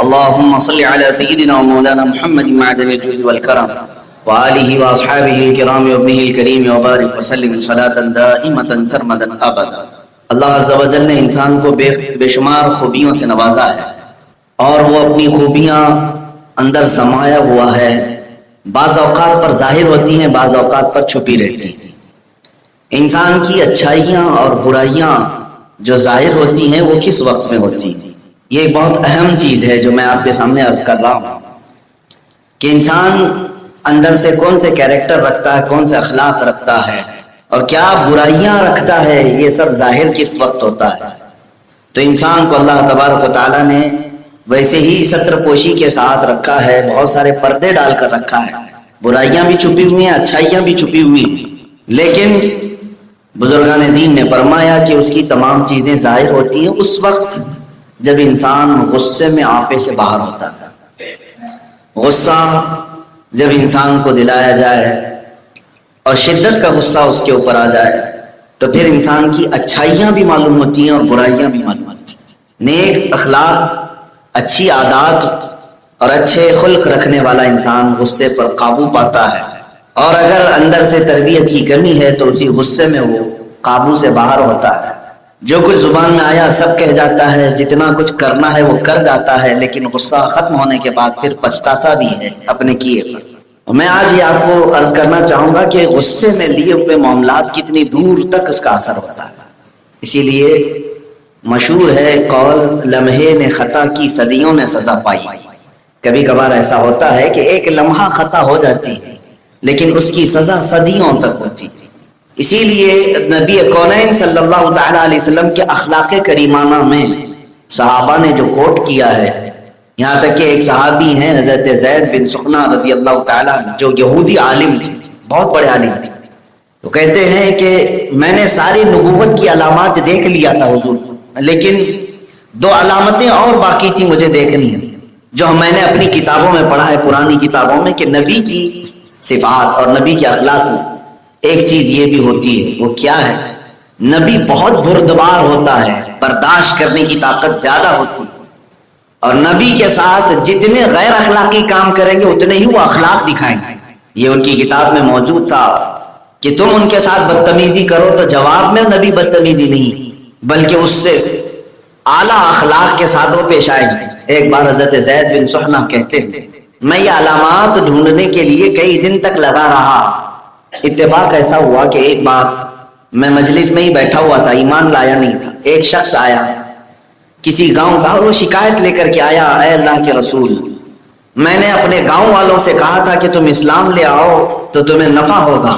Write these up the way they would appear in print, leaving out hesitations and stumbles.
اللهم صل على سيدنا ومولانا محمد معدن الجود والكرم وآله وأصحابه الكرام وابنه الكريم وبارك وسلم صلاة دائمة سرمدا أبدا۔ اللہ عز و جل نے انسان کو بے شمار خوبیوں سے نوازا ہے اور وہ اپنی خوبیاں اندر سمایا ہوا ہے، بعض اوقات پر ظاہر ہوتی ہیں، بعض اوقات پر چھپی رہتی ہیں۔ انسان کی اچھائیاں اور برائیاں جو ظاہر ہوتی ہیں وہ کس وقت میں ہوتی ہیں، یہ ایک بہت اہم چیز ہے جو میں آپ کے سامنے عرض کر رہا ہوں کہ انسان اندر سے کون سے کیریکٹر رکھتا ہے، کون سے اخلاق رکھتا ہے اور کیا برائیاں رکھتا ہے، یہ سب ظاہر کس وقت ہوتا ہے۔ تو انسان کو اللہ تبارک و تعالیٰ نے ویسے ہی ستر پوشی کے ساتھ رکھا ہے، بہت سارے پردے ڈال کر رکھا ہے، برائیاں بھی چھپی ہوئی ہیں، اچھائیاں بھی چھپی ہوئی ہیں، لیکن بزرگان دین نے فرمایا کہ اس کی تمام چیزیں ظاہر ہوتی ہیں اس وقت جب انسان غصے میں آپے سے باہر ہوتا ہے۔ غصہ جب انسان کو دلایا جائے اور شدت کا غصہ اس کے اوپر آ جائے تو پھر انسان کی اچھائیاں بھی معلوم ہوتی ہیں اور برائیاں بھی معلوم ہوتی ہیں۔ نیک اخلاق، اچھی عادات اور اچھے خلق رکھنے والا انسان غصے پر قابو پاتا ہے، اور اگر اندر سے تربیت کی کمی ہے تو اسی غصے میں وہ قابو سے باہر ہوتا ہے۔ جو کچھ زبان میں آیا سب کہہ جاتا ہے، جتنا کچھ کرنا ہے وہ کر جاتا ہے، لیکن غصہ ختم ہونے کے بعد پھر پچھتاتا بھی ہے اپنے کیے پر۔ میں آج یہ آپ کو عرض کرنا چاہوں گا کہ غصے میں لیے ہوئے معاملات کتنی دور تک اس کا اثر ہوتا ہے۔ اسی لیے مشہور ہے قول، لمحے نے خطا کی صدیوں نے سزا پائی۔ کبھی کبھار ایسا ہوتا ہے کہ ایک لمحہ خطا ہو جاتی ہے لیکن اس کی سزا صدیوں تک ہوتی ہے۔ اسی لیے نبی کونین صلی اللہ تعالیٰ علیہ وسلم کے اخلاق کریمانہ میں صحابہ نے جو کوٹ کیا ہے، یہاں تک کہ ایک صحابی ہیں حضرت زید بن سخنہ رضی اللہ تعالیٰ جو یہودی عالم تھے، بہت بڑے عالم تھے، تو کہتے ہیں کہ میں نے ساری نبوت کی علامات دیکھ لیا تھا حضور، لیکن دو علامتیں اور باقی تھی مجھے دیکھنی ہیں جو میں نے اپنی کتابوں میں پڑھا ہے، پرانی کتابوں میں، کہ نبی کی صفات اور نبی کے اخلاق میں ایک چیز یہ بھی ہوتی ہے۔ وہ کیا ہے؟ نبی بہت بردبار ہوتا ہے، برداشت کرنے کی طاقت زیادہ ہوتی ہے، اور نبی کے ساتھ جتنے غیر اخلاقی کام کریں گے اتنے ہی وہ اخلاق دکھائیں گے۔ یہ ان کی کتاب میں موجود تھا کہ تم ان کے ساتھ بدتمیزی کرو تو جواب میں نبی بدتمیزی نہیں بلکہ اس سے اعلیٰ اخلاق کے ساتھ وہ پیش آئے گے۔ ایک بار حضرت زید بن سخنہ کہتے ہیں میں یہ علامات ڈھونڈنے کے لیے کئی دن تک لگا رہا، اتفاق ایسا ہوا کہ ایک بار میں مجلس میں ہی بیٹھا ہوا تھا، ایمان لایا نہیں تھا، ایک شخص آیا کسی گاؤں کا اور وہ شکایت لے کر کے آیا، اے اللہ کے رسول، میں نے اپنے گاؤں والوں سے کہا تھا کہ تم اسلام لے آؤ تو تمہیں نفع ہوگا،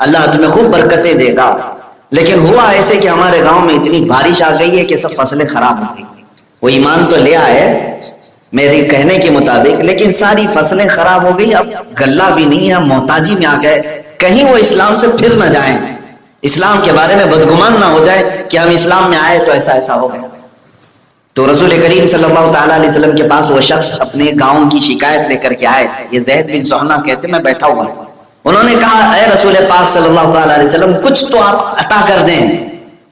اللہ تمہیں خوب برکتیں دے گا، لیکن ہوا ایسے کہ ہمارے گاؤں میں اتنی بارش آ گئی ہے کہ سب فصلیں خراب ہو گئی۔ وہ ایمان تو لے آئے میرے کہنے کے مطابق، لیکن ساری فصلیں خراب ہو گئی، اب غلہ بھی نہیں ہے، محتاجی میں آ گئے، کہیں وہ اسلام سے پھر نہ جائیں، اسلام کے بارے میں بدگمان نہ ہو جائے کہ ہم اسلام میں آئے تو ایسا ایسا ہو گیا۔ تو رسول کریم صلی اللہ تعالیٰ علیہ وسلم کے پاس وہ شخص اپنے گاؤں کی شکایت لے کر کے آئے تھے۔ یہ زید بن سخنہ کہتے میں بیٹھا ہوا تھا، انہوں نے کہا اے رسول پاک صلی اللہ تعالیٰ علیہ وسلم کچھ تو آپ عطا کر دیں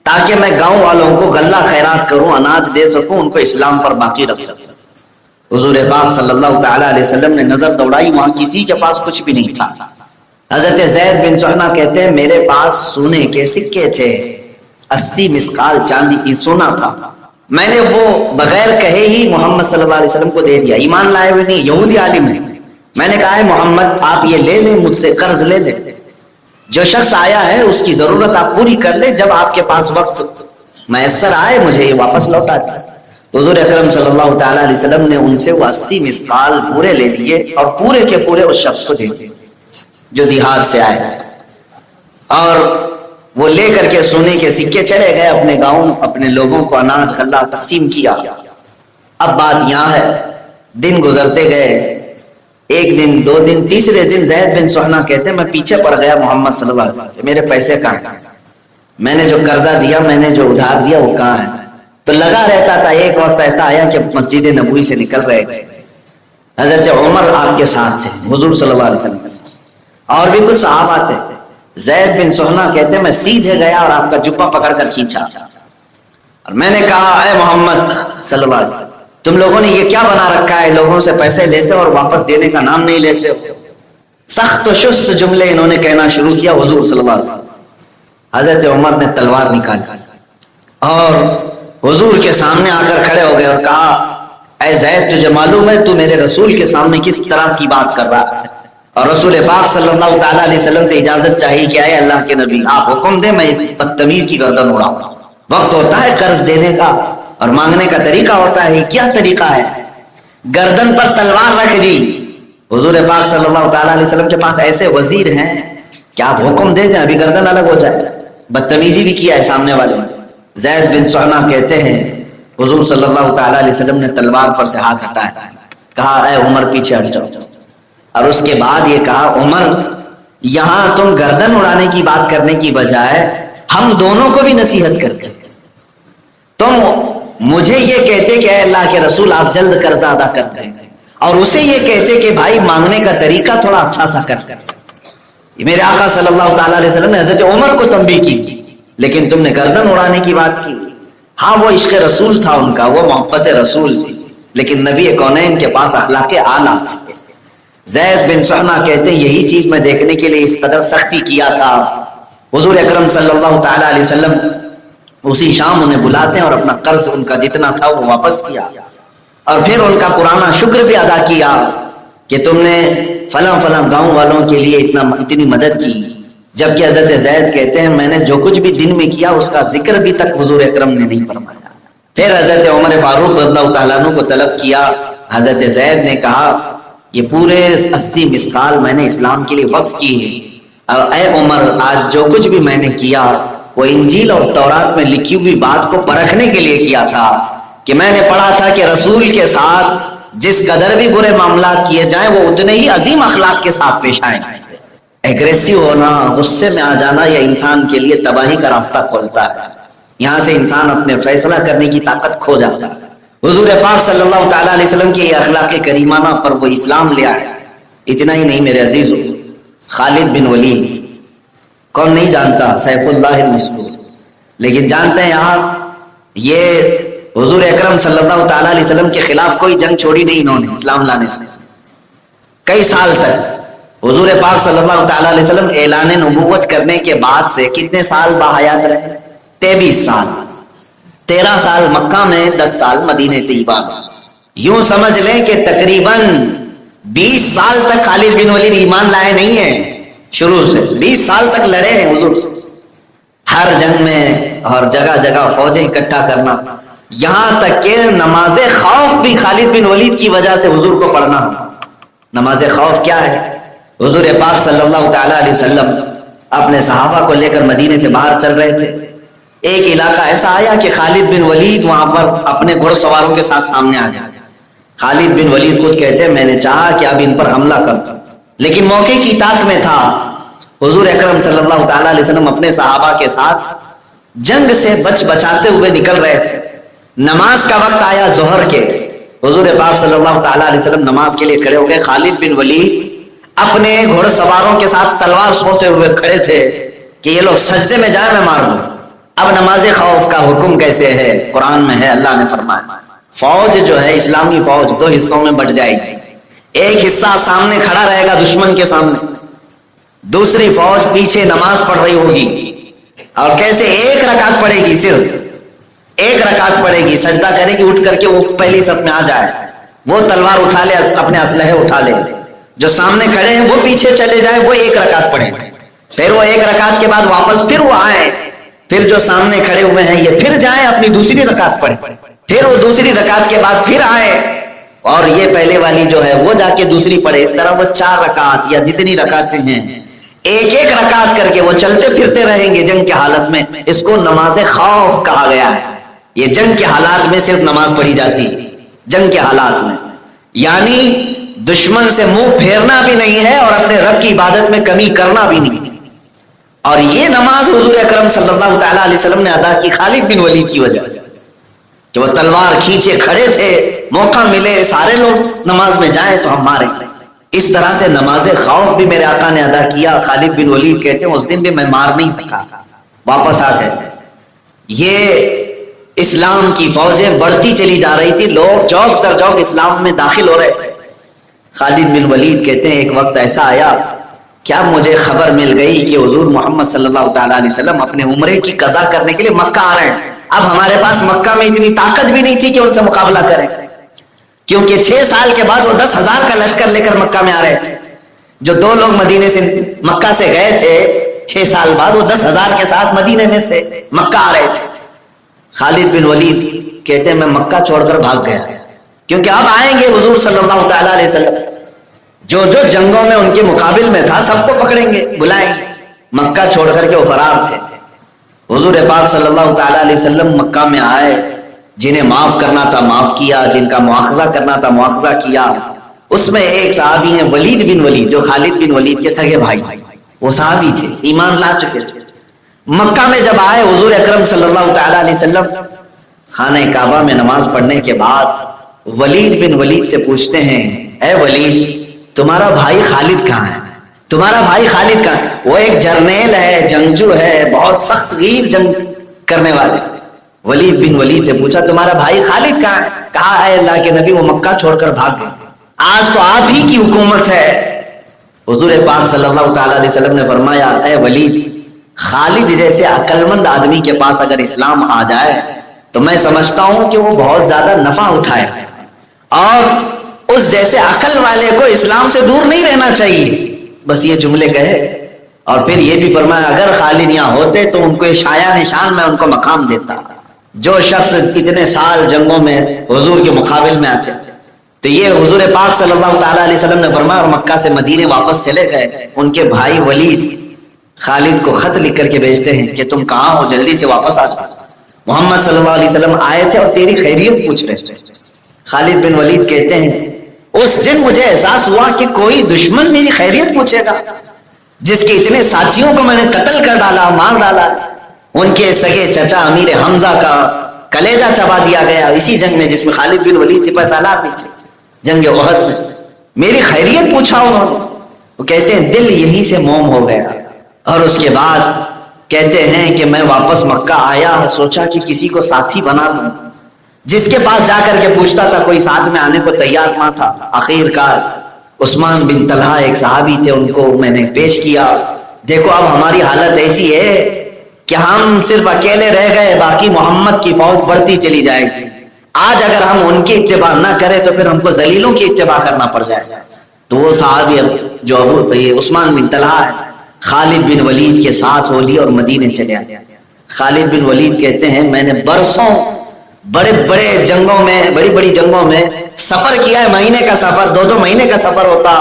تاکہ میں گاؤں والوں کو غلہ خیرات کروں، اناج دے سکوں، ان کو اسلام پر باقی رکھ سکوں۔ حضور پاک صلی اللہ تعالیٰ علیہ وسلم نے نظر دوڑائی، وہاں کسی کے پاس کچھ بھی نہیں تھا۔ حضرت زید بن سخنہ کہتے ہیں میرے پاس سونے کے سکے تھے، 80 مسقال چاندی کی سونا تھا، میں نے وہ بغیر کہے ہی محمد صلی اللہ علیہ وسلم کو دے دیا، ایمان لائے ہوئے نہیں، یہودی عالم ہے، میں نے کہا ہے محمد آپ یہ لے لیں، مجھ سے قرض لے لیں، جو شخص آیا ہے اس کی ضرورت آپ پوری کر لیں، جب آپ کے پاس وقت میسر آئے مجھے یہ واپس لوٹا دیں۔ حضور اکرم صلی اللہ تعالیٰ علیہ وسلم نے ان سے وہ 80 مسقال پورے لے لیے اور پورے کے پورے اس شخص کو دے دیے جو دیہات سے آئے، اور وہ لے کر کے سونے کے سکے چلے گئے اپنے گاؤں، اپنے لوگوں کو اناج غلہ تقسیم کیا۔ اب بات یہاں ہے، دن گزرتے گئے، ایک دن، دو دن، تیسرے دن زید بن سخنہ کہتے ہیں میں پیچھے پڑ گیا محمد صلی اللہ علیہ وسلم سے، میرے پیسے کہاں ہیں، میں نے جو قرضہ دیا، میں نے جو ادھار دیا وہ کہاں ہے؟ تو لگا رہتا تھا۔ ایک وقت ایسا آیا کہ مسجد نبوی سے نکل رہے تھے، حضرت عمر آپ کے ساتھ سے، حضور صلی اللہ علیہ وسلم کے ساتھ، اور بھی کچھ صحابہ تھے۔ زید بن سخنہ کہتے ہیں میں سیدھے گیا اور آپ کا جبہ پکڑ کر کھینچا، اور میں نے کہا اے محمد صلی اللہ علیہ وسلم تم لوگوں نے یہ کیا بنا رکھا ہے، لوگوں سے پیسے لیتے اور واپس دینے کا نام نہیں لیتے ہو۔ سخت و شست جملے انہوں نے کہنا شروع کیا حضور صلی اللہ علیہ وسلم۔ حضرت عمر نے تلوار نکالی اور حضور کے سامنے آ کر کھڑے ہو گئے اور کہا اے زید تجھے معلوم ہے تو میرے رسول کے سامنے کس طرح کی بات کر رہا ہے؟ اور رسول پاک صلی اللہ تعالیٰ علیہ وسلم سے اجازت چاہیے کہ اے اللہ کے نبی آپ حکم دیں میں اس بدتمیز کی گردن اڑاؤں۔ وقت ہوتا ہے قرض دینے کا اور مانگنے کا طریقہ ہوتا ہے، کیا طریقہ ہے؟ گردن پر تلوار رکھ دی۔ حضور پاک صلی اللہ تعالیٰ علیہ وسلم کے پاس ایسے وزیر ہیں کہ آپ حکم دے دیں ابھی گردن الگ ہو جائے۔ بدتمیزی بھی کیا ہے سامنے والے نے۔ زید بن سہنا کہتے ہیں حضور صلی اللہ تعالیٰ علیہ وسلم نے تلوار پر سے ہاتھ ہٹایا، کہا اے عمر پیچھے ہٹ جاؤ، اور اس کے بعد یہ کہا عمر یہاں تم گردن اڑانے کی بات کرنے کی بجائے ہم دونوں کو بھی نصیحت کرتے، تم مجھے یہ کہتے کہ اے اللہ کے رسول آپ جلد قرضہ ادا کر دیں اور اسے یہ کہتے کہ بھائی مانگنے کا طریقہ تھوڑا اچھا سا کر۔ میرے آقا صلی اللہ تعالیٰ علیہ وسلم نے حضرت عمر کو تنبیہ کی، لیکن تم نے گردن اڑانے کی بات کی۔ ہاں وہ عشق رسول تھا ان کا، وہ محبت رسول تھی، لیکن نبی کونین کے پاس اخلاق اعلیٰ تھے۔ زید بن سہنا کہتے ہیں یہی چیز میں دیکھنے کے لیے اس قدر سختی کیا تھا۔ حضور اکرم صلی اللہ تعالیٰ علیہ وسلم اسی شام انہیں بلاتے ہیں اور اپنا قرض ان کا جتنا تھا وہ واپس کیا، اور پھر ان کا پرانا شکر بھی ادا کیا کہ تم نے فلاں فلاں گاؤں والوں کے لیے اتنی مدد کی، جبکہ حضرت زید کہتے ہیں میں نے جو کچھ بھی دن میں کیا اس کا ذکر بھی تک حضور اکرم نے نہیں فرمایا۔ پھر حضرت عمر فاروق رضی اللہ تعالیٰ عنہ کو طلب کیا، حضرت زید نے کہا یہ پورے 80 مسقال میں نے اسلام کے لیے وقف کی ہے، اور اے عمر آج جو کچھ بھی میں نے کیا وہ انجیل اور تورات میں لکھی ہوئی بات کو پرکھنے کے لیے کیا تھا کہ میں نے پڑھا تھا کہ رسول کے ساتھ جس قدر بھی برے معاملات کیے جائیں وہ اتنے ہی عظیم اخلاق کے ساتھ پیش آئیں۔ ایگریسو ہونا، غصے میں آ جانا یہ انسان کے لیے تباہی کا راستہ کھولتا ہے، یہاں سے انسان اپنے فیصلہ کرنے کی طاقت کھو جاتا ہے۔ حضور پاک صلی اللہ تعالیٰ علیہ وسلم کے یہ اخلاق کریمانہ پر وہ اسلام لے آئے۔ اتنا ہی نہیں میرے عزیزو، خالد بن ولید کون نہیں جانتا، سیف اللہ المسلول، لیکن جانتے ہیں آپ یہ حضور اکرم صلی اللہ تعالیٰ علیہ وسلم کے خلاف کوئی جنگ چھوڑی نہیں انہوں نے اسلام لانے سے۔ کئی سال تک حضور پاک صلی اللہ تعالیٰ علیہ وسلم اعلان نبوت کرنے کے بعد سے کتنے سال باحیات رہے؟ 23 سال، 13 سال مکہ میں، 10 سال مدینہ طیبہ میں۔ یوں سمجھ لیں کہ تقریباً 20 سال تک خالد بن ولید ایمان لائے نہیں ہیں، شروع سے 20 سال تک لڑے ہیں حضور سے، ہر جنگ میں اور جگہ جگہ فوجیں اکٹھا کرنا، یہاں تک کہ نماز خوف بھی خالد بن ولید کی وجہ سے حضور کو پڑھنا ہوتا۔ نماز خوف کیا ہے؟ حضور پاک صلی اللہ تعالیٰ علیہ وسلم اپنے صحابہ کو لے کر مدینے سے باہر چل رہے تھے، ایک علاقہ ایسا آیا کہ خالد بن ولید وہاں پر اپنے گھڑ سواروں کے ساتھ سامنے آ گیا۔ خالد بن ولید خود کہتے ہیں میں نے چاہا کہ اب ان پر حملہ کر دوں، لیکن موقع کی طاق میں تھا حضور اکرم صلی اللہ تعالیٰ علیہ وسلم اپنے صحابہ کے ساتھ جنگ سے بچاتے ہوئے نکل رہے تھے۔ نماز کا وقت آیا ظہر کے، حضور پاک صلی اللہ تعالیٰ علیہ وسلم نماز کے لیے کھڑے ہو گئے۔ خالد بن ولید اپنے گھوڑ سواروں کے ساتھ تلوار سوتے ہوئے کھڑے تھے کہ یہ لوگ سجدے میں جائیں میں مار دوں۔ اب نماز خوف کا حکم کیسے ہے؟ قرآن میں ہے، اللہ نے فرمایا فوج جو ہے اسلامی فوج 2 حصوں میں بٹ جائے گی، ایک حصہ سامنے کھڑا رہے گا دشمن کے سامنے، دوسری فوج پیچھے نماز پڑھ رہی ہوگی، اور کیسے 1 رکعت پڑھے گی، صرف 1 رکعت پڑھے گی، سجدہ کرے گی، اٹھ کر کے وہ پہلی صف میں آ جائے، وہ تلوار اٹھا لے، اپنے اسلحے اٹھا لے، جو سامنے کھڑے ہیں وہ پیچھے چلے جائیں، وہ 1 رکعت پڑھیں، پھر وہ 1 رکعت کے بعد واپس پھر وہ آئیں، پھر جو سامنے کھڑے ہوئے ہیں یہ پھر جائیں اپنی دوسری رکعت پڑھیں، پھر وہ دوسری رکعت کے بعد پھر آئے اور یہ پہلے والی جو ہے وہ جا کے دوسری پڑھے۔ اس طرح وہ 4 رکعت یا جتنی رکعتیں ہیں ایک رکعت کر کے وہ چلتے پھرتے رہیں گے جنگ کے حالت میں۔ اس کو نماز خوف کہا گیا ہے۔ یہ جنگ کے حالات میں صرف نماز پڑھی جاتی ہے، جنگ کے حالات میں، یعنی دشمن سے منہ پھیرنا بھی نہیں ہے اور اپنے رب کی عبادت میں کمی کرنا بھی نہیں۔ اور یہ نماز حضور اکرم صلی اللہ تعالیٰ علیہ وسلم نے ادا کی خالد بن ولید کی وجہ سے، کہ وہ تلوار کھینچے کھڑے تھے، موقع ملے سارے لوگ نماز میں جائیں تو ہم ماریں۔ اس طرح سے نماز خوف بھی میرے آقا نے ادا کیا۔ خالد بن ولید کہتے ہیں اس دن بھی میں مار نہیں سکا، واپس آ گئے۔ یہ اسلام کی فوجیں بڑھتی چلی جا رہی تھی، لوگ جوق در جوق اسلام میں داخل ہو رہے تھے۔ خالد بن ولید کہتے ہیں ایک وقت ایسا آیا، کیا مجھے خبر مل گئی کہ حضور محمد صلی اللہ تعالیٰ علیہ وسلم اپنے عمرے کی قضا کرنے کے لیے مکہ آ رہے ہیں۔ اب ہمارے پاس مکہ میں اتنی طاقت بھی نہیں تھی کہ ان سے مقابلہ کریں، کیونکہ 6 سال کے بعد وہ 10,000 کا لشکر لے کر مکہ میں آ رہے تھے۔ جو 2 لوگ مدینے سے مکہ سے گئے تھے 6 سال بعد، وہ 10,000 کے ساتھ مدینے میں سے مکہ آ رہے تھے۔ خالد بن ولید کہتے ہیں میں مکہ چھوڑ کر بھاگ گیا، کیونکہ اب آئیں گے حضور صلی اللہ تعالیٰ علیہ وسلم، جو جو جنگوں میں ان کے مقابل میں تھا سب کو پکڑیں گے، بلائیں گے۔ مکہ چھوڑ کر کے وہ فرار تھے۔ حضور پاک صلی اللہ تعالیٰ علیہ وسلم مکہ میں آئے، جنہیں معاف کرنا تھا معاف کیا، جن کا مواخذہ کرنا تھا مواخذہ کیا۔ اس میں ایک صحابی ہیں ولید بن ولید، جو خالد بن ولید کے سگے بھائی، وہ صحابی تھے، ایمان لا چکے تھے۔ مکہ میں جب آئے حضور اکرم صلی اللہ تعالیٰ علیہ وسلم خانہ کعبہ میں نماز پڑھنے کے بعد ولید بن ولید سے پوچھتے ہیں، اے ولید تمہارا بھائی خالد کہاں ہے؟ تمہارا بھائی خالد کہاں ہے؟ وہ ایک جرنیل ہے، جنگجو ہے، بہت سخت غیر جنگ کرنے والے۔ ولید بن ولید سے پوچھا تمہارا بھائی خالد کہاں ہے؟ کہا اے اللہ کے نبی وہ مکہ چھوڑ کر بھاگ گئے، آج تو آپ ہی کی حکومت ہے۔ حضور پاک صلی اللہ تعالیٰ علیہ وسلم نے فرمایا، اے ولید خالد جیسے عقل مند آدمی کے پاس اگر اسلام آ جائے تو میں سمجھتا ہوں کہ وہ بہت زیادہ نفع اٹھائے، اور اس جیسے عقل والے کو اسلام سے دور نہیں رہنا چاہیے۔ بس یہ جملے کہے، اور پھر یہ بھی فرمایا اگر خالد یہاں ہوتے تو ان کو شایع نشان میں ان کو مقام دیتا۔ جو شخص اتنے سال جنگوں میں حضور کے مقابل میں آتے، تو یہ حضور پاک صلی اللہ تعالیٰ علیہ وسلم نے فرمایا، اور مکہ سے مدینے واپس چلے گئے۔ ان کے بھائی ولید خالد کو خط لکھ کر کے بھیجتے ہیں کہ تم کہاں ہو، جلدی سے واپس آ جاؤ، محمد صلی اللہ علیہ وسلم آئے تھے اور تیری خیریت پوچھ رہے تھے۔ خالد بن ولید کہتے ہیں اس دن مجھے احساس ہوا کہ کوئی دشمن میری خیریت پوچھے گا، جس کے اتنے ساتھیوں کو میں نے قتل کر ڈالا، مار ڈالا، ان کے سگے چچا امیر حمزہ کا کلیجہ چبا دیا گیا اسی جنگ میں جس میں خالد بن ولید سپہ سالار نہیں تھے، جنگ احد میں۔ میری خیریت پوچھا انہوں نے۔ وہ کہتے ہیں دل یہیں سے موم ہو گیا، اور اس کے بعد کہتے ہیں کہ میں واپس مکہ آیا، سوچا کہ کسی کو ساتھی بنا لوں، جس کے پاس جا کر کے پوچھتا تھا کوئی ساتھ میں آنے کو تیار نہ تھا۔ آخر کار عثمان بن طلحہ ایک صحابی تھے، ان کو میں نے پیش کیا، دیکھو اب ہماری حالت ایسی ہے کہ ہم صرف اکیلے رہ گئے، باقی محمد کی فوج بڑھتی چلی جائے گی، آج اگر ہم ان کی اتباع نہ کریں تو پھر ہم کو ذلیلوں کی اتباع کرنا پڑ جائے گا۔ تو وہ صحابی جو عثمان بن طلحہ ہے خالد بن ولید کے ساتھ ہو لی اور مدینے چلے آئے۔ خالد بن ولید کہتے ہیں میں نے برسوں بڑے بڑے جنگوں میں، بڑی بڑی جنگوں میں سفر کیا ہے، مہینے کا سفر، 2 مہینے کا سفر ہوتا،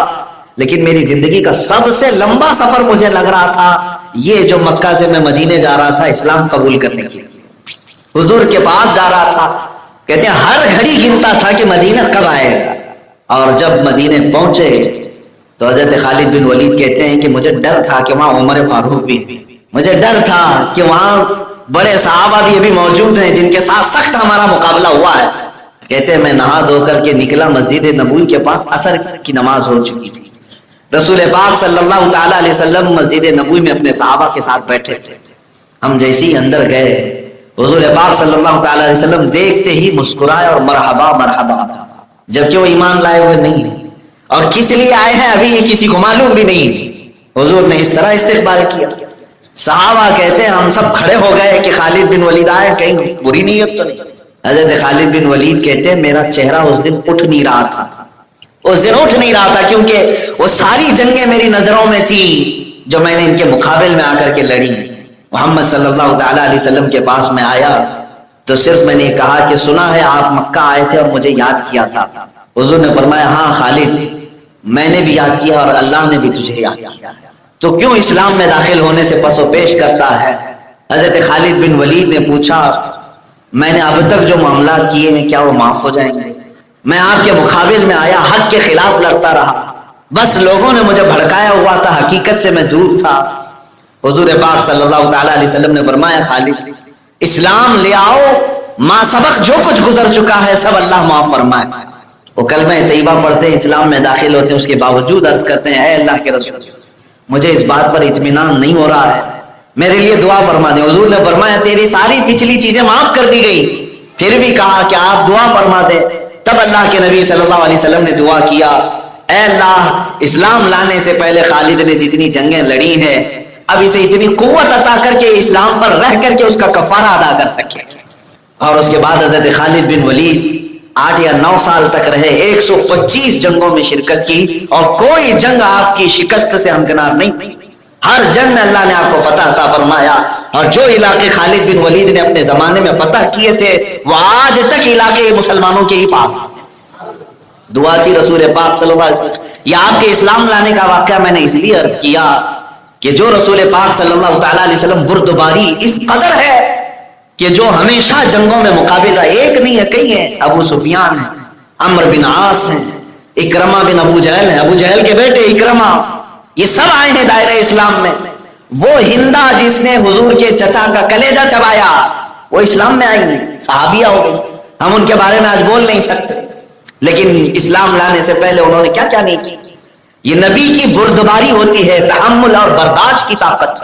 لیکن میری زندگی کا سب سے لمبا سفر مجھے لگ رہا تھا یہ جو مکہ سے میں مدینے جا رہا تھا اسلام قبول کرنے کے لیے، حضور کے پاس جا رہا تھا۔ کہتے ہیں ہر گھڑی گنتا تھا کہ مدینہ کب آئے گا، اور جب مدینے پہنچے تو حضرت خالد بن ولید کہتے ہیں کہ مجھے ڈر تھا کہ وہاں عمر فاروق بھی، مجھے ڈر تھا کہ وہاں بڑے صحابہ بھی ابھی موجود ہیں جن کے ساتھ سخت ہمارا مقابلہ ہوا ہے۔ کہتے ہیں میں نہا دھو کر کے نکلا، مسجد نبوی کے پاس عصر کی نماز ہو چکی تھی، رسول پاک صلی اللہ تعالیٰ علیہ وسلم مسجد نبوی میں اپنے صحابہ کے ساتھ بیٹھے تھے۔ ہم جیسے ہی اندر گئے حضور پاک صلی اللہ تعالیٰ علیہ وسلم دیکھتے ہی مسکرائے اور مرحبا مرحبا، جبکہ وہ ایمان لائے ہوئے نہیں، اور کس لیے آئے ہیں ابھی یہ کسی کو معلوم بھی نہیں۔ حضور نے اس طرح استقبال کیا۔ صحابہ کہتے ہیں ہم سب کھڑے ہو گئے کہ خالد بن ولید آئے، کہیں بری نیت تو نہیں۔ حضرت خالد بن ولید کہتے ہیں میرا چہرہ اس دن اٹھ نہیں رہا تھا، اس دن اٹھ نہیں رہا تھا، کیونکہ وہ ساری جنگیں میری نظروں میں تھی جو میں نے ان کے مقابل میں آ کر کے لڑی۔ محمد صلی اللہ تعالیٰ علیہ وسلم کے پاس میں آیا تو صرف میں نے کہا کہ سنا ہے آپ مکہ آئے تھے اور مجھے یاد کیا تھا۔ حضور نے فرمایا ہاں خالد میں نے بھی یاد کیا اور اللہ نے بھی تجھے یاد کیا، تو کیوں اسلام میں داخل ہونے سے پس و پیش کرتا ہے؟ حضرت خالد بن ولید نے پوچھا میں نے اب تک جو معاملات کیے ہیں کیا وہ معاف ہو جائیں گے؟ میں آپ کے مقابل میں آیا، حق کے خلاف لڑتا رہا، بس لوگوں نے مجھے بھڑکایا ہوا تھا، حقیقت سے میں دور تھا۔ حضور پاک صلی اللہ تعالیٰ علیہ وسلم نے فرمایا خالد اسلام لے آؤ، ما سبق جو کچھ گزر چکا ہے سب اللہ معاف فرمائے۔ وہ کلمہ طیبہ پڑھتے ہیں، اسلام میں داخل ہوتے ہیں، اس کے باوجود عرض کرتے ہیں اے اللہ کے رسول مجھے اس بات پر اطمینان نہیں ہو رہا ہے، میرے لیے دعا فرما دیں۔ حضور نے فرمایا تیری ساری پچھلی چیزیں معاف کر دی گئی، پھر بھی کہا کہ آپ دعا فرما دیں. تب اللہ کے نبی صلی اللہ علیہ وسلم نے دعا کیا، اے اللہ اسلام لانے سے پہلے خالد نے جتنی جنگیں لڑی ہیں اب اسے اتنی قوت عطا کر کے اسلام پر رہ کر کے اس کا کفارہ ادا کر سکے. اور اس کے بعد حضرت خالد بن ولید 8 یا 9 سال تک رہے، 125 جنگوں میں شرکت کی اور کوئی جنگ آپ کی شکست سے ہمکنار نہیں. ہر جنگ میں اللہ نے آپ کو فتح عطا فرمایا، اور جو علاقے خالد بن ولید نے اپنے زمانے میں فتح کیے تھے وہ آج تک علاقے مسلمانوں کے ہی پاس. دعا تھی رسول پاک صلی اللہ علیہ وسلم. یہ آپ کے اسلام لانے کا واقعہ میں نے اس لیے عرض کیا کہ جو رسول پاک صلی اللہ تعالیٰ علیہ وسلم بردباری اس قدر ہے کہ جو ہمیشہ جنگوں میں مقابلہ ایک نہیں ہے کئی ہیں. ابو سفیان ہیں، عمرو بن عاص ہیں، اکرمہ بن ابو جہل ہیں، ابو جہل کے بیٹے اکرمہ، یہ سب آئے ہیں دائرہ اسلام میں. وہ ہندا جس نے حضور کے چچا کا کلیجہ چبایا وہ اسلام میں آئی ہیں، صحابیہ ہو گئی. ہم ان کے بارے میں آج بول نہیں سکتے، لیکن اسلام لانے سے پہلے انہوں نے کیا کیا نہیں کی. یہ نبی کی بردباری ہوتی ہے، تحمل اور برداشت کی طاقت.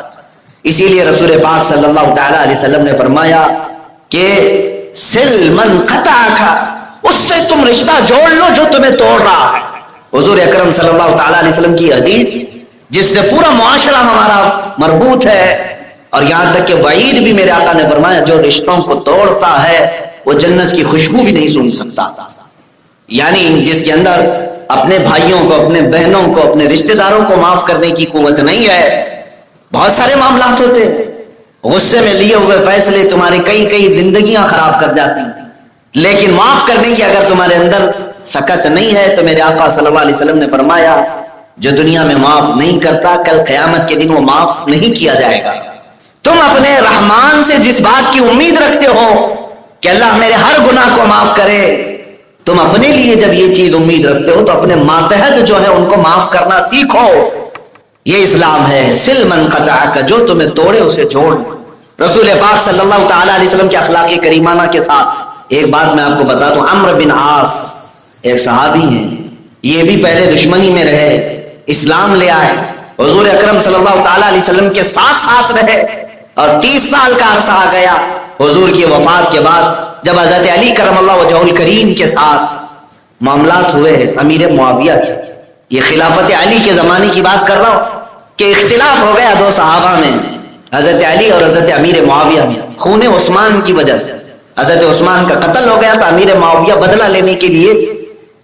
اسی لیے رسول پاک صلی اللہ تعالیٰ علیہ وسلم نے فرمایا کہ سل من قطعک، اس سے تم رشتہ جوڑ لو جو تمہیں توڑ رہا ہے. حضور اکرم صلی اللہ تعالیٰ علیہ وسلم کی حدیث جس سے پورا معاشرہ ہمارا مربوط ہے، اور یہاں تک کہ وعید بھی میرے آقا نے فرمایا جو رشتوں کو توڑتا ہے وہ جنت کی خوشبو بھی نہیں سونگھ سکتا. یعنی جس کے اندر اپنے بھائیوں کو، اپنے بہنوں کو، اپنے رشتہ داروں کو معاف کرنے کی قوت نہیں ہے. بہت سارے معاملات ہوتے ہیں، غصے میں لیے ہوئے فیصلے تمہاری کئی زندگیاں خراب کر جاتی ہیں، لیکن معاف کرنے کی اگر تمہارے اندر سکت نہیں ہے تو میرے آقا صلی اللہ علیہ وسلم نے فرمایا جو دنیا میں معاف نہیں کرتا کل قیامت کے دن وہ معاف نہیں کیا جائے گا. تم اپنے رحمان سے جس بات کی امید رکھتے ہو کہ اللہ میرے ہر گناہ کو معاف کرے، تم اپنے لیے جب یہ چیز امید رکھتے ہو تو اپنے ماتحت جو ہے ان کو معاف کرنا سیکھو. یہ اسلام ہے. سل من قطعک، جو تمہیں توڑے اسے جوڑ. رسول پاک صلی اللہ تعالیٰ علیہ وسلم کے اخلاق کریمانہ کے ساتھ ایک بات میں آپ کو بتا دوں. عمرو بن عاص ایک صحابی ہیں، یہ بھی پہلے دشمنی میں رہے، اسلام لے آئے، حضور اکرم صلی اللہ تعالیٰ علیہ وسلم کے ساتھ رہے، اور 30 سال کا عرصہ آ گیا حضور کی وفات کے بعد جب حضرت علی کرم اللہ وجہہ الکریم کے ساتھ معاملات ہوئے امیر معاویہ کے. یہ خلافت علی کے زمانے کی بات کر رہا ہوں کہ اختلاف ہو گیا 2 صحابہ میں، حضرت علی اور حضرت امیر معاویہ میں، خون عثمان کی وجہ سے. حضرت عثمان کا قتل ہو گیا تو امیر معاویہ بدلہ لینے کے لیے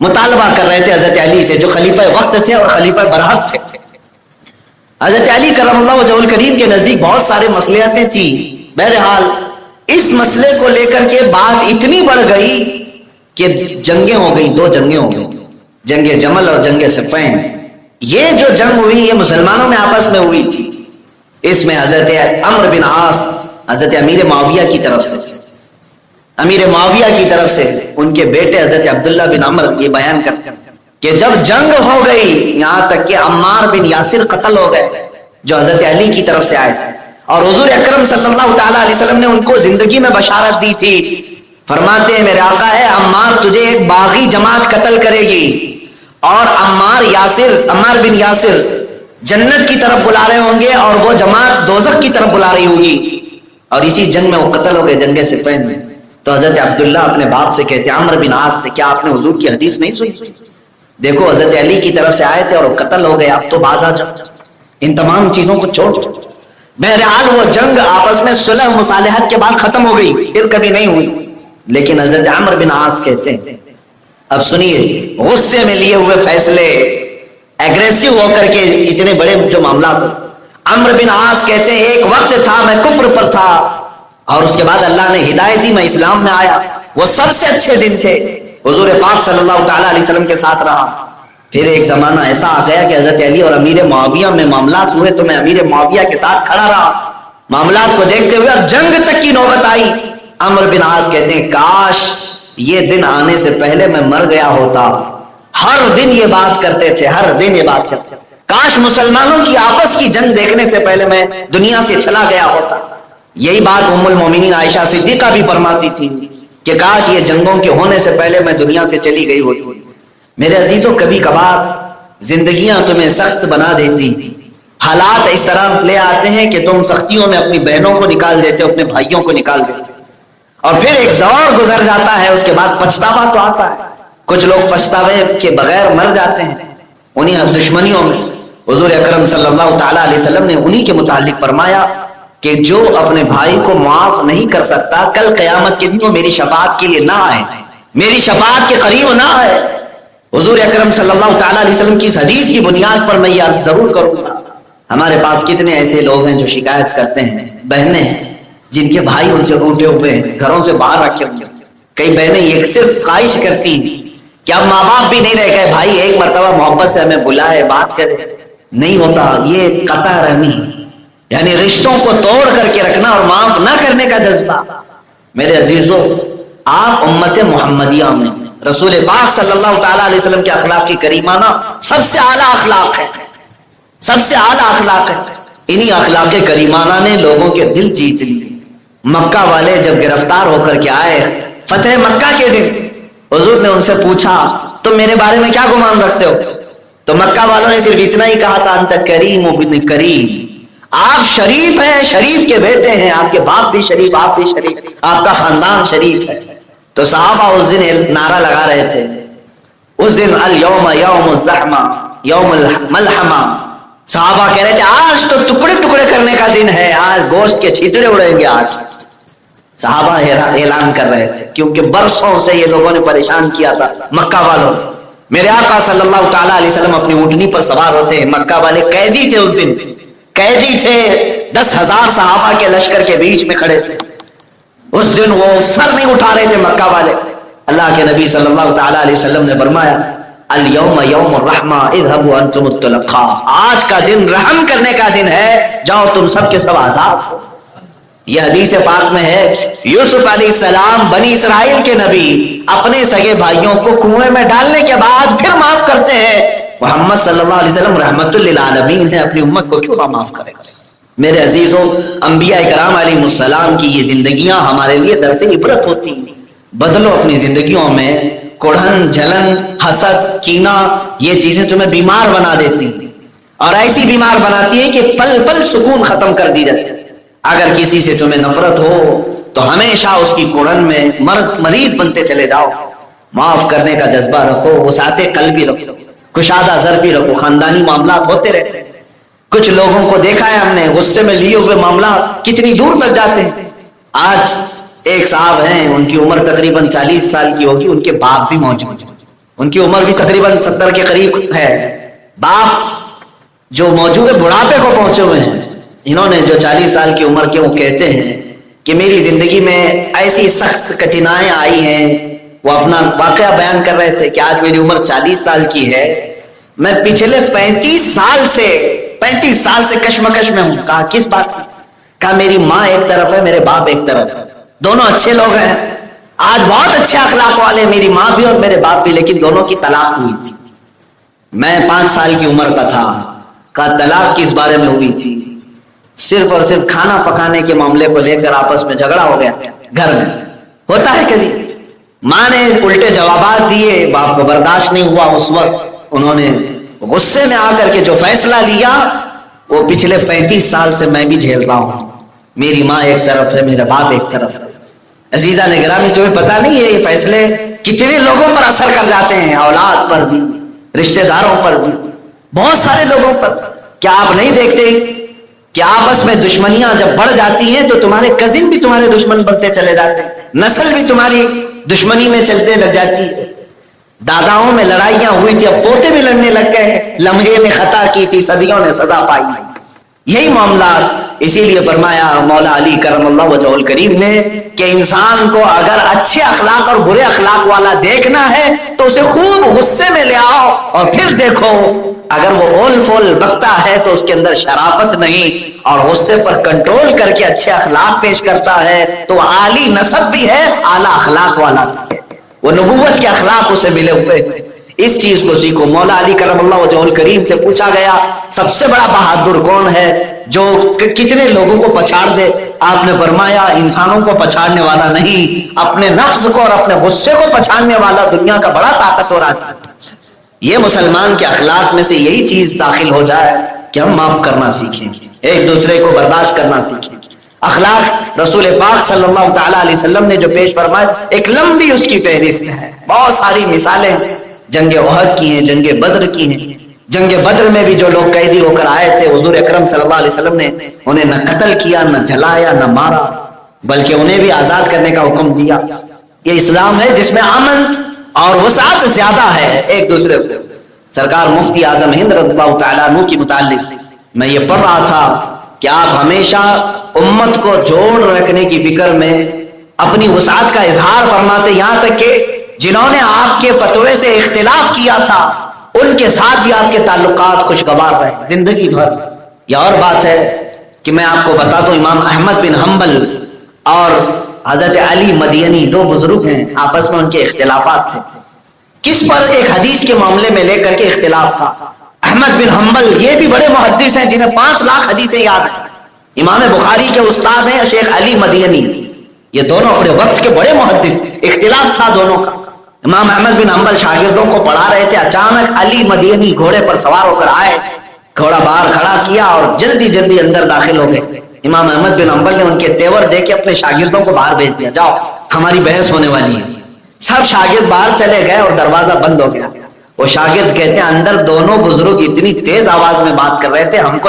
مطالبہ کر رہے تھے حضرت علی سے جو خلیفہ وقت تھے اور خلیفہ برحق تھے. حضرت علی کرم اللہ وجہہ الکریم کے نزدیک بہت سارے مسئلے تھی. بہرحال اس مسئلے کو لے کر کے بات اتنی بڑھ گئی کہ جنگیں ہو گئی، 2 جنگیں ہو گئی، جنگ جمل اور جنگ صفین. یہ جو جنگ ہوئی یہ مسلمانوں میں آپس میں ہوئی تھی. اس میں حضرت عمرو بن عاص حضرت امیر معاویہ کی طرف سے، امیر معاویہ کی طرف سے ان کے بیٹے حضرت عبداللہ بن عمرو یہ بیان کرتے ہیں کہ جب جنگ ہو گئی یہاں تک کہ عمار بن یاسر قتل ہو گئے جو حضرت علی کی طرف سے آئے تھے، اور حضور اکرم صلی اللہ تعالیٰ علیہ وسلم نے ان کو زندگی میں بشارت دی تھی. فرماتے ہیں میرے آقا ہے عمار تجھے ایک باغی جماعت قتل کرے گی، اور عمار بن یاسر جنت کی طرف بلا رہے ہوں گے اور وہ جماعت دوزخ کی طرف بلا رہی ہوگی. اور اسی جنگ میں وہ قتل ہو گئے جنگ صفین میں. تو حضرت عبداللہ اپنے باپ سے کہتے ہیں عمرو بن عاص سے کیا آپ نے حضور کی حدیث نہیں سنی؟ دیکھو حضرت علی کی طرف سے آئے تھے اور وہ قتل ہو گئے، اب تو باز آ جاؤ، ان تمام چیزوں کو چھوڑ. بہرحال وہ جنگ آپس میں صلح مصالحت کے بعد ختم ہو گئی، پھر کبھی نہیں ہوئی. لیکن حضرت عمرو بن عاص کہتے ہیں اب سنیے غصے میں لیے ہوئے فیصلے، ایگریسو ہو کر کے اتنے بڑے جو معاملات ہو. عمرو بن عاص کہتے ہیں ایک وقت تھا میں کفر پر تھا اور اس کے بعد اللہ نے ہدایت دی، میں اسلام میں آیا، وہ سب سے اچھے دن تھے، حضور پاک صلی اللہ تعالیٰ علیہ وسلم کے ساتھ رہا. پھر ایک زمانہ ایسا آ گیا کہ حضرت علی اور امیر معاویہ میں معاملات ہوئے تو میں امیر معاویہ کے ساتھ کھڑا رہا. معاملات کو دیکھتے ہوئے اب جنگ تک کی نوبت آئی. عمرو بن عاص کہتے ہیں کاش یہ دن آنے سے پہلے میں مر گیا ہوتا. ہر دن یہ بات کرتے تھے، ہر دن یہ بات کرتے، کاش مسلمانوں کی آپس کی جنگ دیکھنے سے پہلے میں دنیا سے چلا گیا ہوتا. یہی بات ام المومنین عائشہ صدیقہ بھی فرماتی تھی کہ کاش یہ جنگوں کے ہونے سے پہلے میں دنیا سے چلی گئی ہوتی. میرے عزیزوں کبھی کبھار زندگیاں تمہیں سخت بنا دیتی، حالات اس طرح لے آتے ہیں کہ تم سختیوں میں اپنی بہنوں کو نکال دیتے ہو، اپنے بھائیوں کو نکال دیتے، اور پھر ایک دور گزر جاتا ہے، اس کے بعد پچھتاوا تو آتا ہے. کچھ لوگ پچھتاوے کے بغیر مر جاتے ہیں انہی دشمنیوں میں. حضور اکرم صلی اللہ تعالیٰ علیہ وسلم نے انہی کے متعلق فرمایا کہ جو اپنے بھائی کو معاف نہیں کر سکتا، کل قیامت کے دن وہ میری شفاعت کے لیے نہ آئے، میری شفاعت کے قریب نہ آئے. حضور اکرم صلی اللہ تعالیٰ علیہ وسلم کی اس حدیث کی بنیاد پر میں یہ عرض ضرور کروں گا، ہمارے پاس کتنے ایسے لوگ ہیں جو شکایت کرتے ہیں، بہنیں ہیں جن کے بھائی ان سے روٹے ہوئے ہیں، گھروں سے باہر رکھے ہوئے. کئی بہنیں یہ صرف خواہش کرتی ہیں کہ اب ماں باپ بھی نہیں رہ گئے، بھائی ایک مرتبہ محبت سے ہمیں بلائے، بات کرے. نہیں ہوتا. یہ قطع رحمی، یعنی رشتوں کو توڑ کر کے رکھنا اور معاف نہ کرنے کا جذبہ. میرے عزیزو، آپ امت محمدیہ میں رسول پاک صلی اللہ تعالیٰ علیہ وسلم کے اخلاق کی کریمانہ سب سے اعلیٰ اخلاق ہے، سب سے اعلیٰ اخلاق ہے. انہی اخلاق کریمانہ نے لوگوں کے دل جیت لیے. مکہ والے جب گرفتار ہو کر کے آئے فتح مکہ کے دن، حضور نے ان سے پوچھا تم میرے بارے میں کیا گمان رکھتے ہو؟ تو مکہ والوں نے صرف اتنا ہی کہا تھا انت کریم ابن کریم، آپ شریف ہیں، شریف کے بیٹے ہیں، آپ کے باپ بھی شریف، آپ بھی شریف، آپ کا خاندان شریف ہے. تو صحابہ اس دن نعرہ لگا رہے تھے، اس دن الیوم یوم الزحمہ یوم الملحمہ. صحابہ کہہ رہے تھے آج تو ٹکڑے ٹکڑے کرنے کا دن ہے، آج گوشت کے چھیتڑے اڑیں گے. آج صحابہ اعلان کر رہے تھے، کیونکہ برسوں سے یہ لوگوں نے پریشان کیا تھا مکہ والوں. میرے آقا صلی اللہ تعالیٰ علیہ وسلم اپنی اونٹنی پر سوار ہوتے ہیں، مکہ والے قیدی تھے، اس دن قیدی تھے، 10,000 صحابہ کے لشکر کے بیچ میں کھڑے تھے. اس دن وہ سر نہیں اٹھا رہے تھے مکہ والے. اللہ کے نبی صلی اللہ تعالیٰ علیہ وسلم نے فرمایا الیوم یوم الرحمہ اذهبوا انتم الطلقاء، آج کا دن رحم کرنے کا دن ہے، جاؤ تم سب کے سب آزاد ہو. یہ حدیث پاک میں ہے یوسف علیہ السلام بنی اسرائیل کے نبی اپنے سگے بھائیوں کو کنویں میں ڈالنے کے بعد پھر معاف کرتے ہیں. محمد صلی اللہ علیہ وسلم رحمت للعالمین ہے، اپنی امت کو کیوں نہ معاف کرے گا؟ میرے عزیزوں، انبیاء کرام علیہ السلام کی یہ زندگیاں ہمارے لیے درس عبرت ہوتی ہیں. بدلو اپنی زندگیوں میں کڑھن، جلن، حسد، کینہ، یہ چیزیں تمہیں بیمار بنا دیتی ہیں اور ایسی بیمار بناتی ہیں کہ پل پل سکون ختم کر دی جاتی ہے. اگر کسی سے تمہیں نفرت ہو تو ہمیشہ اس کی کڑھن میں مریض بنتے چلے جاؤ. معاف کرنے کا جذبہ رکھو، وسعت قلبی رکھو، کشادہ ظرفی رکھو. خاندانی معاملات ہوتے رہتے ہیں، کچھ لوگوں کو دیکھا ہے ہم نے غصے میں لیے ہوئے معاملات کتنی دور تک جاتے ہیں. آج ایک صاحب ہیں، ان کی عمر تقریباً 40 سال کی ہوگی، ان کے باپ بھی موجود ہیں، ان کی عمر بھی تقریباً 70 کے قریب ہے. باپ جو موجود ہے بڑھاپے کو پہنچے ہوئے ہیں. انہوں نے جو 40 سال کی عمر کے، وہ کہتے ہیں کہ میری زندگی میں ایسی سخت کٹھنائیاں آئی ہیں. وہ اپنا واقعہ بیان کر رہے تھے کہ آج میری عمر 40 سال کی ہے، میں پچھلے 35 سال سے کشمکش میں ہوں. کہا کس بات کی؟ کہا میری ماں ایک طرف ہے، میرے باپ ایک طرف ہے، دونوں اچھے لوگ ہیں، آج بہت اچھے اخلاق والے، میری ماں بھی اور میرے باپ بھی، لیکن دونوں کی طلاق ہوئی تھی. میں 5 سال کی عمر کا تھا. کہا طلاق کس بارے میں ہوئی تھی؟ صرف اور صرف کھانا پکانے کے معاملے کو لے کر آپس میں جھگڑا ہو گیا گھر میں. ہوتا ہے کبھی. ماں نے الٹے جوابات دیے، باپ کو برداشت نہیں ہوا. اس وقت انہوں نے غصے میں آ کر کے جو فیصلہ لیا وہ پچھلے 35 سال سے میں بھی جھیل رہا ہوں. میری ماں ایک طرف ہے، میرا باپ ایک طرف ہے. عزیزہ نے گرامی، تمہیں پتہ نہیں ہے یہ فیصلے کتنے لوگوں پر اثر کر جاتے ہیں، اولاد پر بھی، رشتہ داروں پر بھی، بہت سارے لوگوں پر. کیا آپ نہیں دیکھتے کہ آپس میں دشمنیاں جب بڑھ جاتی ہیں تو تمہارے کزن بھی تمہارے دشمن بنتے چلے جاتے ہیں، نسل بھی تمہاری دشمنی میں چلتے لگ جاتی ہے. داداؤں میں لڑائیاں ہوئی تھی، اب پوتے بھی لڑنے لگ گئے. لمحے میں خطا کی تھی، صدیوں نے سزا پائی. یہی معاملات. اسی لیے فرمایا مولا علی کرم اللہ وجہہ الکریم نے کہ انسان کو اگر اچھے اخلاق اور برے اخلاق والا دیکھنا ہے تو اسے خوب غصے میں لے آؤ اور پھر دیکھو. اگر وہ اول فول بکتا ہے تو اس کے اندر شرافت نہیں، اور غصے پر کنٹرول کر کے اچھے اخلاق پیش کرتا ہے تو عالی نسب بھی ہے، اعلیٰ اخلاق والا بھی ہے، وہ نبوت کے اخلاق اسے ملے ہوئے. اس چیز کو سیکھو. مولا علی کرم اللہ وجہہ الکریم سے پوچھا گیا سب سے بڑا بہادر کون ہے جو کتنے لوگوں کو پچھاڑ دے؟ آپ نے فرمایا انسانوں کو پچھاڑنے والا نہیں، اپنے نفس کو اور اپنے غصے کو پچھاڑنے والا دنیا کا بڑا طاقتور آدمی. یہ مسلمان کے اخلاق میں سے یہی چیز داخل ہو جائے کہ ہم معاف کرنا سیکھیں، ایک دوسرے کو برداشت کرنا سیکھیں. اخلاق رسول پاک صلی اللہ تعالی علیہ وسلم نے جو پیش فرمائے ایک لمبی اس کی فہرست ہے، بہت ساری مثالیں جنگ احد کی ہیں، جنگ بدر کی ہیں۔ جنگ بدر میں بھی جو لوگ قیدی ہو کر آئے تھے، حضور اکرم صلی اللہ علیہ وسلم نے انہیں نہ قتل کیا، نہ جلایا، نہ مارا، بلکہ انہیں بھی آزاد کرنے کا حکم دیا۔ یہ اسلام ہے جس میں امن اور وسعت زیادہ ہے ایک دوسرے سے۔ سرکار مفتی اعظم ہند رضی اللہ تعالیٰ عنہ کی متعلق میں یہ پڑھ رہا تھا کہ آپ ہمیشہ امت کو جوڑ رکھنے کی فکر میں اپنی وسعت کا اظہار فرماتے، یہاں تک کہ جنہوں نے آپ کے فتوے سے اختلاف کیا تھا ان کے ساتھ بھی آپ کے تعلقات خوشگوار رہے زندگی بھر۔ یہ اور بات ہے کہ میں آپ کو بتا دوں، امام احمد بن حنبل اور حضرت علی مدینی دو بزرگ ہیں، آپس میں ان کے اختلافات تھے۔ کس پر؟ ایک حدیث کے معاملے میں لے کر کے اختلاف تھا۔ احمد بن حنبل یہ بھی بڑے محدث ہیں جنہیں 5 لاکھ حدیثیں یاد ہیں، امام بخاری کے استاد ہیں شیخ علی مدینی، یہ دونوں اپنے وقت کے بڑے محدث، اختلاف تھا دونوں کا۔ امام احمد بن حنبل شاگردوں کو پڑھا رہے تھے، اچانک علی مدینی گھوڑے پر سوار ہو کر آئے، گھوڑا باہر کھڑا کیا اور جلدی جلدی اندر داخل ہو گئے۔ امام احمد بن حنبل نے ان کے تیور دے کے اپنے شاگردوں کو باہر بھیج دیا، جاؤ ہماری بحث ہونے والی ہے۔ سب شاگرد باہر چلے گئے اور دروازہ بند ہو گیا۔ وہ شاگرد کہتے ہیں اندر دونوں بزرگ اتنی تیز آواز میں بات کر رہے تھے، ہم کو